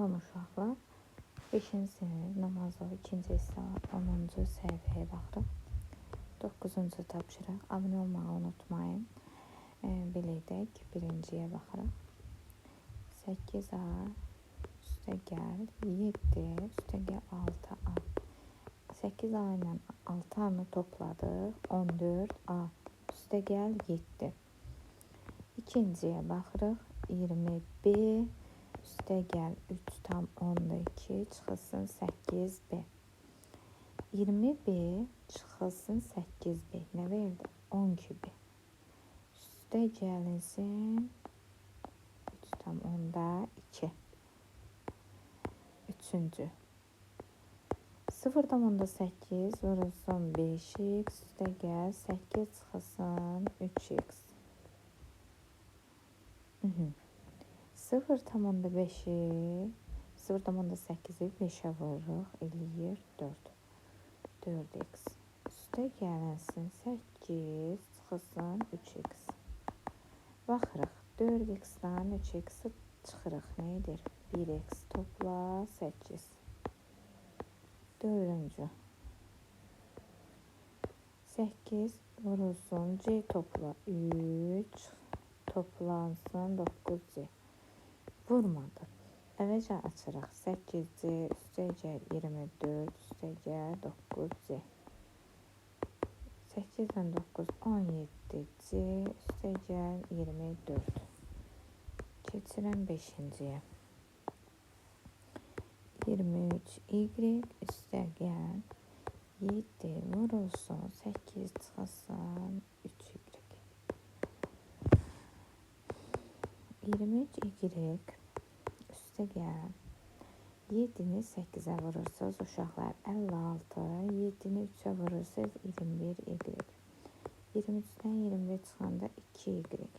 Salam uşaqlar. 5-ci sinif namazov 2-ci hissə 10-cu səhifəyə baxırıq. 9-cu tapşırıq. Abunə olmağı unutmayın. Belə edək. Birinciyə baxırıq. 8A üstəgəl 7 üstəgəl 6A. 8A ilə 6A-nı topladıq. 14A üstəgəl 7. İkinciyə baxırıq. 20B üstəgəl 3,2 çıxılsın 8B. 20B çıxılsın 8B. Nə verdi? 12B. Üstəgəlinsin 3,2. Üçüncü. 0,8 vurulsun 5x üstəgəl 8 çıxılsın 3x. 0,5'i 0,8'i 5'e vururuq, eləyir 4. 4x. Üstə gəlinsin 8 çıxılsın 3x. Baxırıq, 4x-dan 3x-i çıxırıq. Nə edir? 1x topla 8. Dördüncü. 8 vurulsun c topla 3 toplansın 9c. Vurmadı. Əvvəlcə açırıq. 8c üstəgəl 24 üstəgəl 9c. 8-dən 9 17c üstəgəl 24. Keçirəm 5-ciyə. 23y üstəgəl 7 vurulsun 8 çıxılsın 3y. 23y üstəgəl 7-ni 8-ə vurursunuz uşaqlar 56, 7-ni 3-ə vurursunuz 21y. 23-dən 21 çıxanda 2y.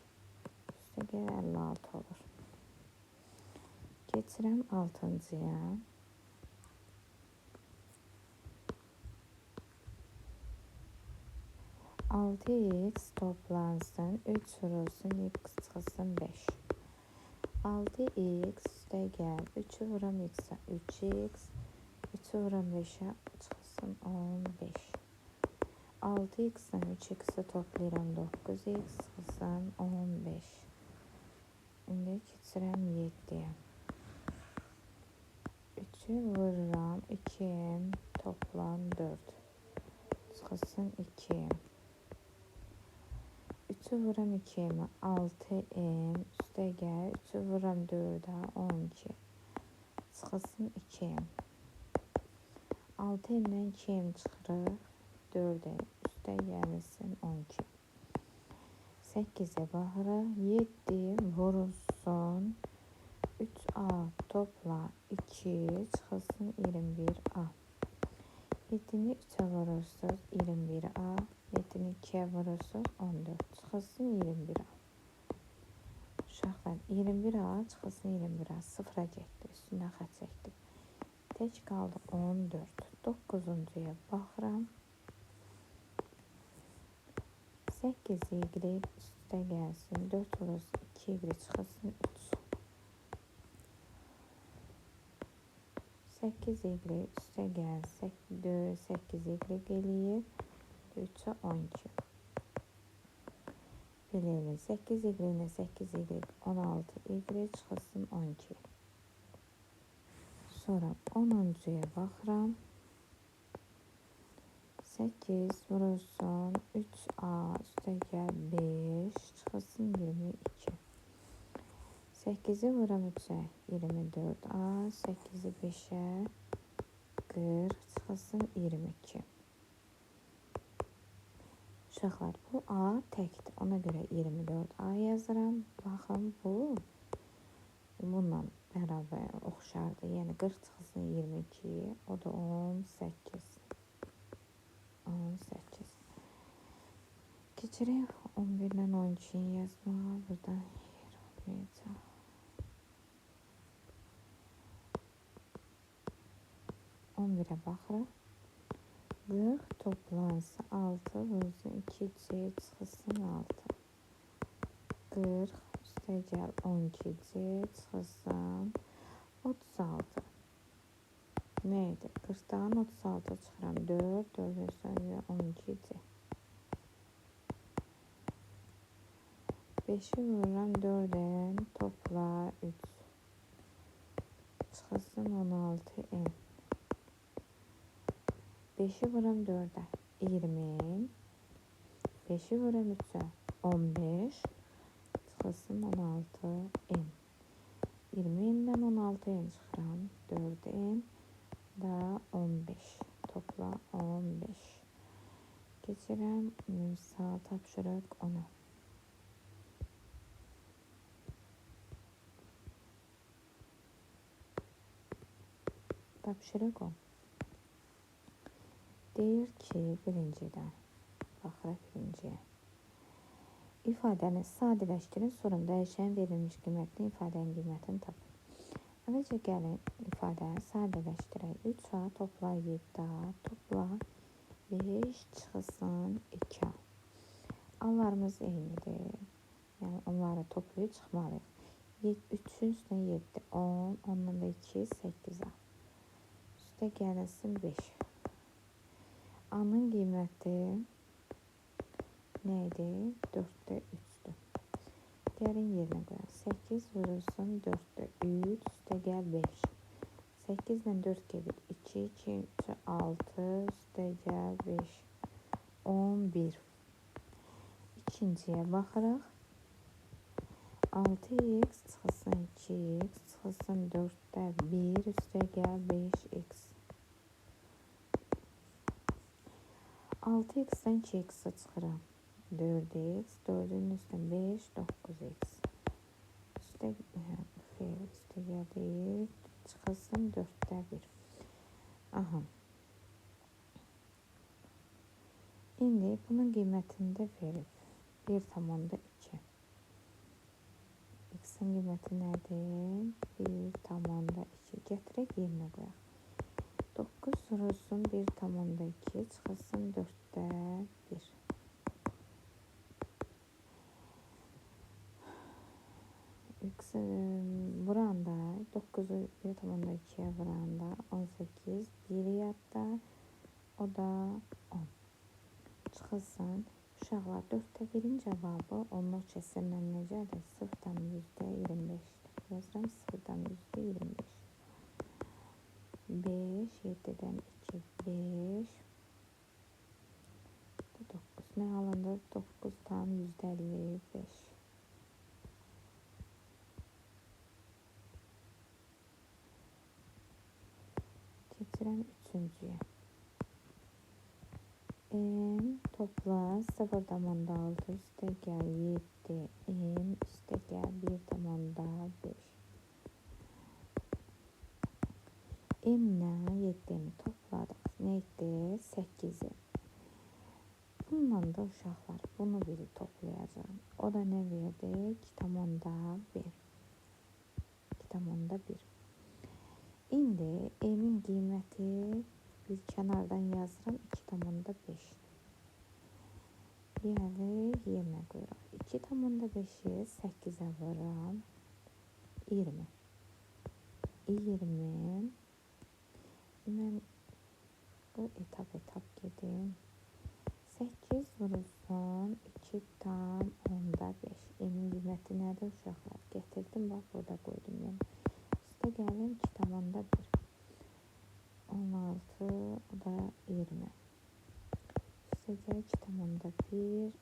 Üstəgəl 56 olur. Keçirəm 6-cıya. 6x toplansın 3 vurulsun x çıxılsın 5. 6x üstəgəl 3'ü vuram x-ə 3x 3'ü vuram 5'ə çıxılsın 15. 6x-dən 3x-i toplayıram 9x çıxılsın 15. İndi keçirəm 7-yə. 3'ü vururam 2m toplam 4 çıxılsın 2m. 3'ü vuram 2m 6m üstəgəl 3'ü vuram 4'ə 12 çıxılsın 2m. 6m'dən 2m çıxırıq 4'ə üstəgəlinsin 12. 8'ə baxırıq 7 vurulsun 3a topla 2 çıxılsın 21a. 7'ni 3'ə vurursunuz 21a. 7'ni 2'ye vurursunuz 14. Çıxılsın 21a. Uşaqlar 21a çıxılsın 21a. Sıfıra getdi. Üstündən xət çəkdim. Tək qaldı 14. 9-cuya baxıram. 8y üstə gəlsin. 4 vurursun 2y çıxılsın 3. 8y üstə gəlsin. 8y eləyir. 3'ə 12. Belə elə 8y ilə 8y 16y çıxılsın 12. Sonra 10-cuya baxıram. 8 vurulsun 3a üstəgəl 5 çıxılsın 22. 8'i vuram 3'ə 24a. 8'i 5'ə 40 çıxılsın 22. Uşaqlar, bu A təkdir. Ona görə 24A yazıram. Baxın, bu bununla bərabər oxşardır. Yəni 40 çıxılsın 22, o da 18. 18. Keçirək 11-dən 12-ni yazmağa. Buradan yer olmayacaq. 11'ə baxırıq. 40 toplansa 6 vurulsun 2c çıxılsın 6. 40 üstəgəl 12c çıxılsın. 36. Neydi? 40'dan 36 çıxıram. 4, 4 sonra 12 C. 5'i vururam 4'dən, topla 3. Çıxılsın 16 N. 5'i vururam 4'ə, 20. 5'i vururam 3'ə, 15. Çıxılsın 16 N. 20 N'dən 16 N çıxıram. 4 N da 15. Topla 15. Keçirəm misal tapşırıq 10'a. Tapşırıq 10. Deyir ki, birincidən. Baxırıq birinciyə. İfadəni sadələşdirin, sonra dəyişən verilmiş qiymətli ifadənin qiymətini tapın. Əvvəlcə gəlin ifadəni sadələşdirək. 3A topla 7A topla 5 çıxılsın 2A. Allarımız eynidir. Yəni onları toplayıb çıxmalıyıq. 3'ün üstünə 7, 10, ondan da 2, 8A. Üstə gəlsin 5. A'nın qiyməti neydi? 4'də 3'dür. Gəlin yerinə qoyaq. 8 vurulsun 4'də 3, üstə gəl 5. 8 ilə 4 gedir. 2, 2, 3, 6, üstə gəl 5. 11. İkinciyə baxırıq. 6x çıxılsın 2x çıxılsın 4'də 1, üstə gəl 5x. 6x'dən 2x'i çıxıram. 4x, 4'ün üstünə 5, 9x. Üstə gəlir, çıxılsın 4'də 1. Aha. İndi bunun qiymətini də verib. 1,2. X'in qiyməti nədir? 1,2. Gətirək yerinə qoyaq. 9 vurulsun 1,2 çıxılsın 4'də 1. X vuranda 9'u 1,2'ye vuranda 18, 1 yadda, o da 10. Çıxılsın. Uşaqlar 4'də 1'in cavabı onluq kəsirlə necədir? 0,25'dir. Yazıram 0,25. 5, 7'dən 2, 5. 9. Nə alındı? 9,55. Keçirəm üçüncüyə. N topla 0,6 üstə gəl 7. N üstə gəl 1,5. M-nə 7'ni topladıq. Nə etdi? 8'i. Bundan da uşaqlar bunu biri toplayacağım. O da nə verdi? 2,1. 2,1. İndi M'in qiyməti bir kənardan yazıram 2,5. Gəlir yerinə qoyuruq. 2,5'i 8'ə vururam. 20. 20. Mən bu etap gedim. 8 vurulsun 2,5. M'in qiyməti nədir uşaqlar? Getirdim, bax burada qoydum. Yəni üstə gəlim 2,1. 16, o da 20. Üstə gəl 2,1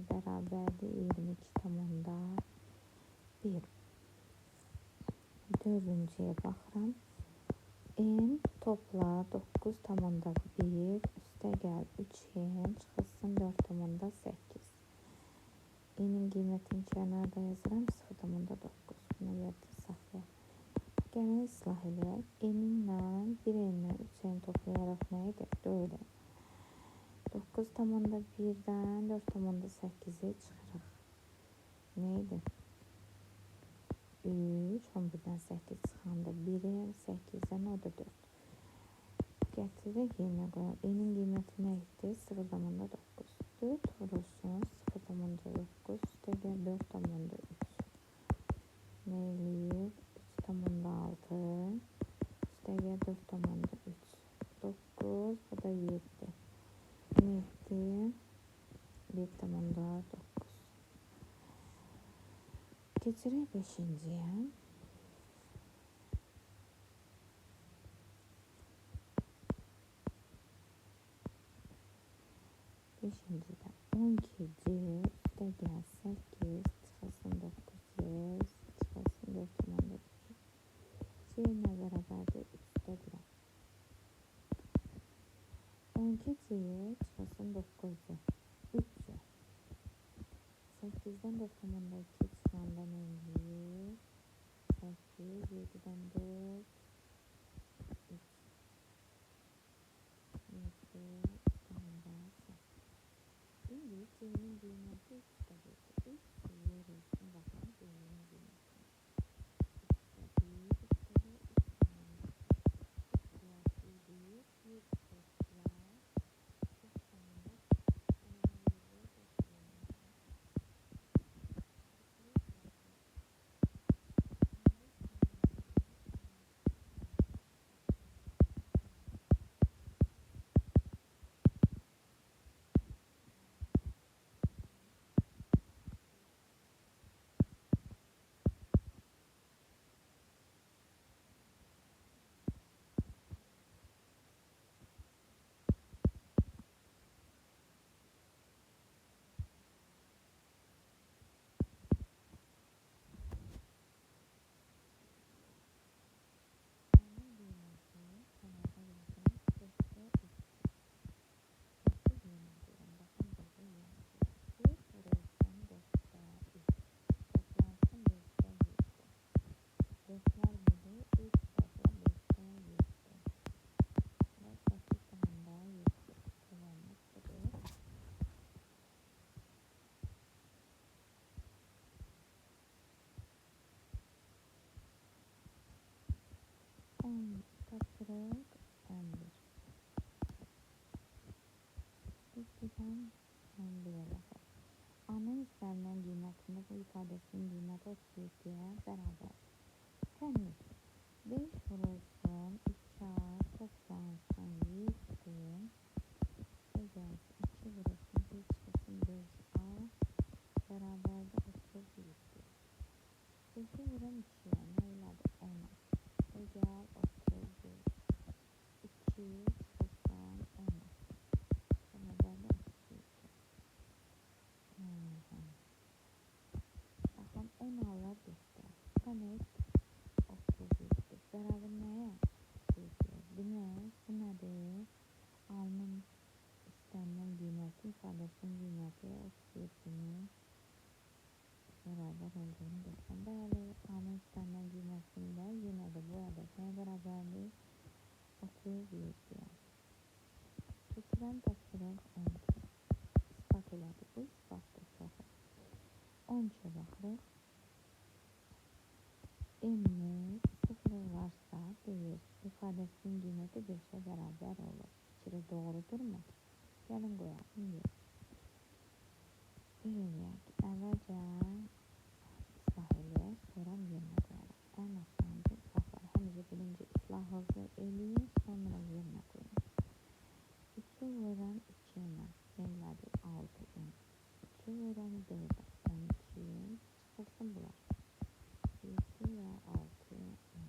bərabərdir 22,1. Dördüncüyə baxıram. N topla 9,1 üstə gəl 3n çıxılsın 4,8. N'in qiymətini kənarda yazıram 0,9. Buna yerdə saxlayaq. Gəlin islah eləyək. N-ilə 1n-lə 3n toplayaraq nə edir? 4n. 9,1'dən 4,8'i çıxırıq. Nə edir? 3, 11'dən 8 çıxanda 1'in 8'dən o da 4. Gətirək yerinə qoyalım. N'in qiyməti nə etdi? 0,9. 4 vurulsun 0,9 üstə gəl 4,3. Nə eləyir? 3,6. Keçirik 5-ciyə. 5-cidə 12C üstə gəl 8 çıxılsın 9C çıxılsın 4,9. C nə bərabərdir? 3-də 1-ə. 12C'yə çıxılsın 9C 3C. 8-dən 4,2 çıxanda nə eləyir? 8, 7-dən 4, 3. 7, çıxanda 8. İndi C'nin qiyməti 3-də 1-dir. 3 verilsin, baxın C'nin qiyməti. 3-də 1, 3-də 1, 3,5. 3 plus 1, 1 plus 90'da tapşırıq 11. İlkdən 11'ə baxaq. A-nın istənilən qiymətində bu ifadəsinin qiyməti 37'yə bərabər. Təmiz. 5 vurulsun 2A toplansın 7. İşte gəlsin 2 vurulsun 1 çıxılsın 5A bərabərdə 37'dir. 5'i vuran 2'yə nə elədi? 10'a. İşte gəl 31. 2 çıxılsın 10'a. Bərabərdə 32. Baxın 10 alır göstər. Connect 37. Bərabər nəyə? 37'yə. Demək bu nədir? A-nın istənilən qiyməti ifadəsinin qiyməti 37'nin bərabər olduğunu göstər. Bəli, A-nın istənilən qiymətində yenə də bu ədəd nəyə bərabərdir? 37'yə. Keçirəm tapşırıq 12. İspat elədi. Bu isbatdır. Baxın. 12'ye baxırıq. M-in 0 varsa deyir, ifadəsinin qiyməti 5'ə bərabər olur. Fikri doğrudurmu? Gəlin qoyalım. Yox. Bir eləyək. Əvvəlcə islah eləyək, sonra yerinə qoyarıq. Ən asandır. Baxar. Həmişə birinci islahınızı eləyin, sonra yerinə qoyun. 2 vuran 2 ilə elədi 6M. 2 vuran 4'ə 12 çıxılsın bunlar. 7 və 6M.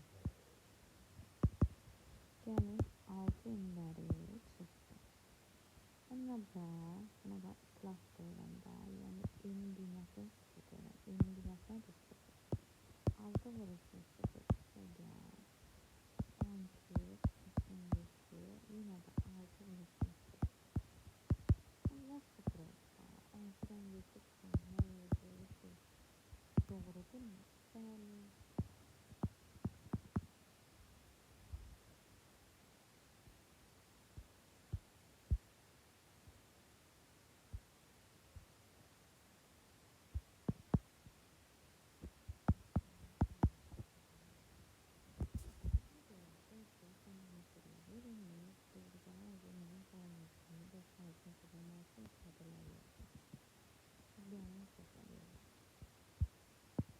Gəlin 6M'ləri çıxsın. Sonra buna da islah qoyuram da. Yəni M-in qiymətini 0 qoyuram. M-in qiymət nədir? 0. 6 vurulsun 0 isə gəl. 12 çıxılsın 7. Yenə də 6 vurulsun 0. Onlar 0 olsa 12'dən 7 çıxan nə olacaq? Doğrudurmu? Bəli.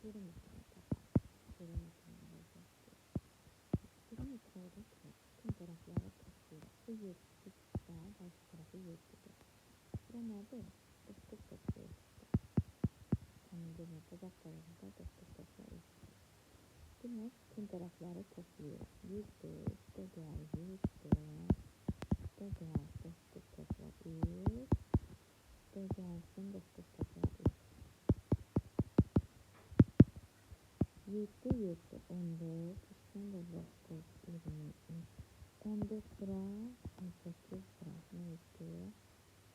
Perimetrini tapalım. Perimetrini yazacaqdır. Perimetrə də ki, bütün tərəfləri toplayırıq. Bu 7 da, qarşı tərəfi 7'dir. Bura nədir? 49 7'dir. Onun qiyməti də qoyuldu. tərəfləri toplayırıq. 7 üstə gəl 7 üstə gəl 9 topla 3 üstə gəlsin 9 topla 3 7 7 14 üstdən də 9 23 14 bura 18 bura neydi?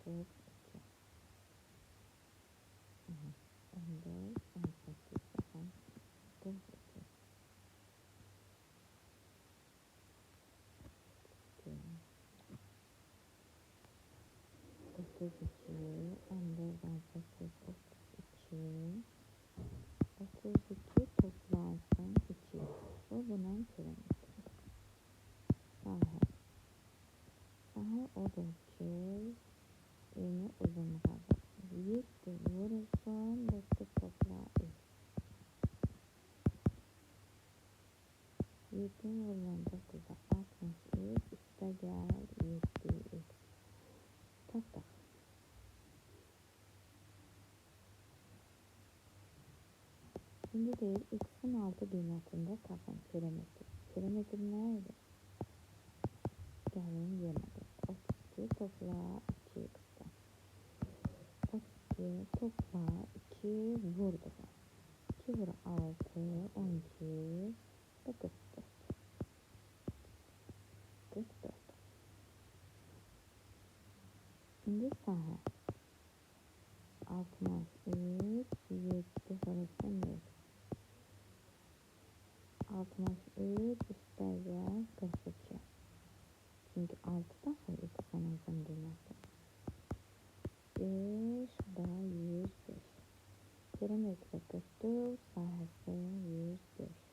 32 14 18 baxın 32 32 14 18 32 32 toplarsın 2 bu bunun kilometre sahə sahə odur ki 20 uzunluğadır 7 vurursun 9 topla 3 7 vurulan 9'a 63 üstə gəl 7 x tapdıq. Şimdi deyir x'in 6 qiymətində tapın perimetr. Perimetr nə idi? Gəlin yenə də 32 topla 2x'dən. 32 topla 2 vurduq. 2 vur 6 12 və 44. 44. Şimdi sahə 63 7 vurursun 1. 63 üstə gəl 42. Çünki 6 daxil x'in uzun qiyməti. 5 da 105. Perimetre 44, sahəsi 105.